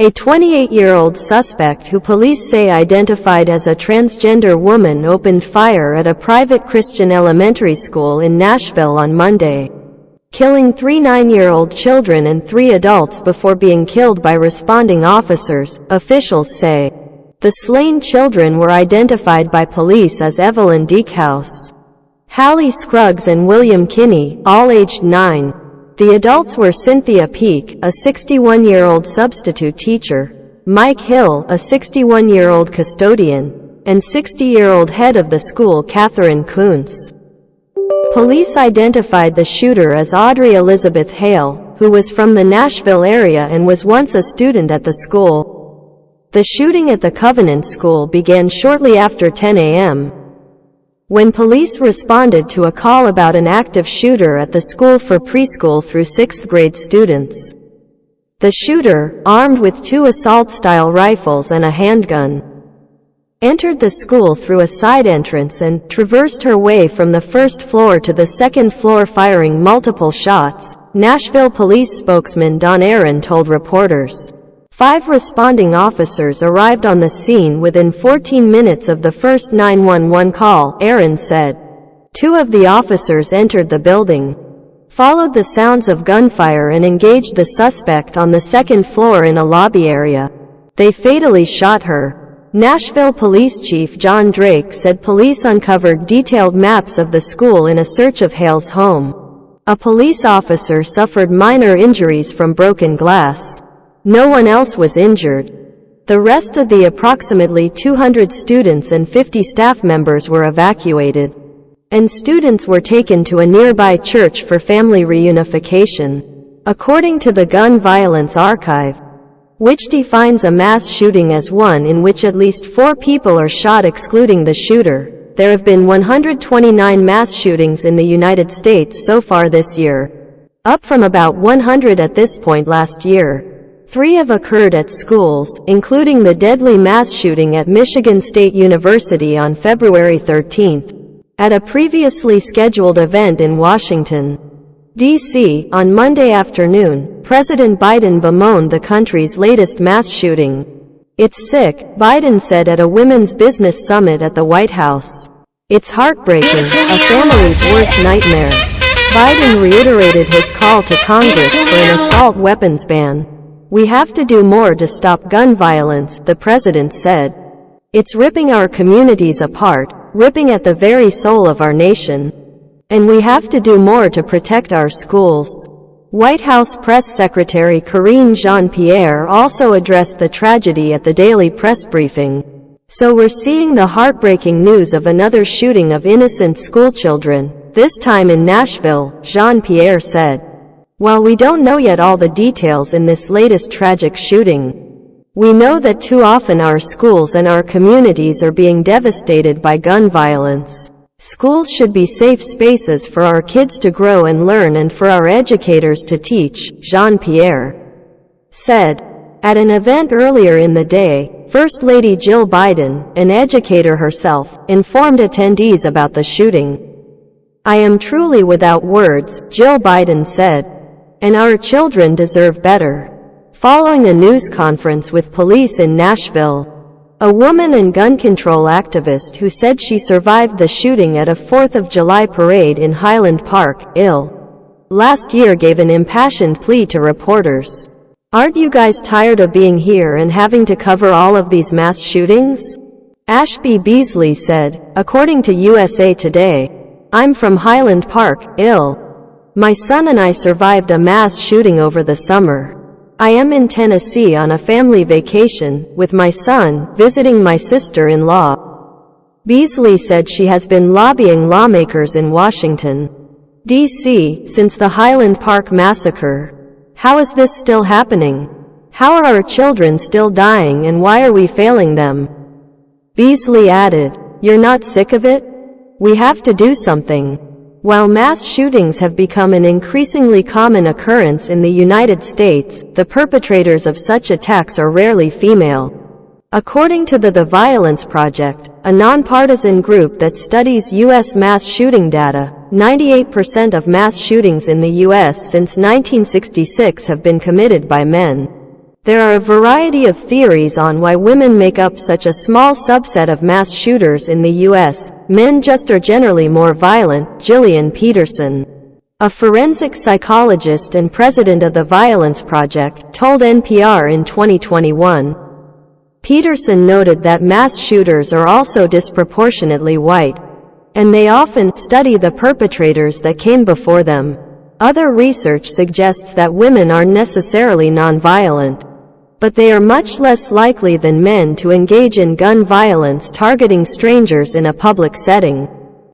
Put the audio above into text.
A 28-year-old suspect who police say identified as a transgender woman opened fire at a private Christian elementary school in Nashville on Monday, killing 3 9-year-old children and 3 adults before being killed by responding officers, officials say. The slain children were identified by police as Evelyn Deekhouse, Hallie Scruggs and William Kinney, all aged 9. The adults were Cynthia Peak, a 61-year-old substitute teacher, Mike Hill, a 61-year-old custodian, and 60-year-old head of the school Catherine Kuntz. Police identified the shooter as Audrey Elizabeth Hale, who was from the Nashville area and was once a student at the school. The shooting at the Covenant School began shortly after 10 a.m. when police responded to a call about an active shooter at the school for preschool through 6th grade students. The shooter, armed with 2 assault-style rifles and a handgun, entered the school through a side entrance and traversed her way from the first floor to the second floor firing multiple shots, Nashville police spokesman Don Aaron told reporters. 5 responding officers arrived on the scene within 14 minutes of the first 911 call, Aaron said. 2 of the officers entered the building, followed the sounds of gunfire and engaged the suspect on the second floor in a lobby area. They fatally shot her. Nashville Police Chief John Drake said police uncovered detailed maps of the school in a search of Hale's home. A police officer suffered minor injuries from broken glass. No one else was injured. The rest of the approximately 200 students and 50 staff members were evacuated, and students were taken to a nearby church for family reunification, according to the Gun Violence Archive, which defines a mass shooting as one in which at least 4 people are shot excluding the shooter. There have been 129 mass shootings in the United States so far this year, up from about 100 at this point last year. 3 have occurred at schools, including the deadly mass shooting at Michigan State University on February 13, at a previously scheduled event in Washington, D.C. On Monday afternoon, President Biden bemoaned the country's latest mass shooting. "It's sick," Biden said at a women's business summit at the White House. "It's heartbreaking, a family's worst nightmare." Biden reiterated his call to Congress for an assault weapons ban. "We have to do more to stop gun violence," the president said. "It's ripping our communities apart, ripping at the very soul of our nation. And we have to do more to protect our schools." White House Press Secretary Karine Jean-Pierre also addressed the tragedy at the daily press briefing. "So we're seeing the heartbreaking news of another shooting of innocent schoolchildren, this time in Nashville," Jean-Pierre said. "While we don't know yet all the details in this latest tragic shooting, we know that too often our schools and our communities are being devastated by gun violence. Schools should be safe spaces for our kids to grow and learn and for our educators to teach," Jean-Pierre said. At an event earlier in the day, First Lady Jill Biden, an educator herself, informed attendees about the shooting. "I am truly without words," Jill Biden said. "And our children deserve better." Following a news conference with police in Nashville, a woman and gun control activist who said she survived the shooting at a 4th of July parade in Highland Park, last year gave an impassioned plea to reporters. "Aren't you guys tired of being here and having to cover all of these mass shootings?" Ashby Beasley said, according to USA Today. "I'm from Highland Park, My son and I survived a mass shooting over the summer. I am in Tennessee on a family vacation, with my son, visiting my sister-in-law." Beasley said she has been lobbying lawmakers in Washington, D.C., since the Highland Park massacre. "How is this still happening? How are our children still dying and why are we failing them?" Beasley added, "You're not sick of it? We have to do something." While mass shootings have become an increasingly common occurrence in the United States, the perpetrators of such attacks are rarely female. According to the Violence Project, a nonpartisan group that studies U.S. mass shooting data, 98% of mass shootings in the U.S. since 1966 have been committed by men. There are a variety of theories on why women make up such a small subset of mass shooters in the U.S. Men just are generally more violent. Gillian Peterson, a forensic psychologist and president of the Violence Project, told NPR in 2021. Peterson noted that mass shooters are also disproportionately white, and they often study the perpetrators that came before them. Other research suggests that women aren't necessarily nonviolent, but they are much less likely than men to engage in gun violence targeting strangers in a public setting.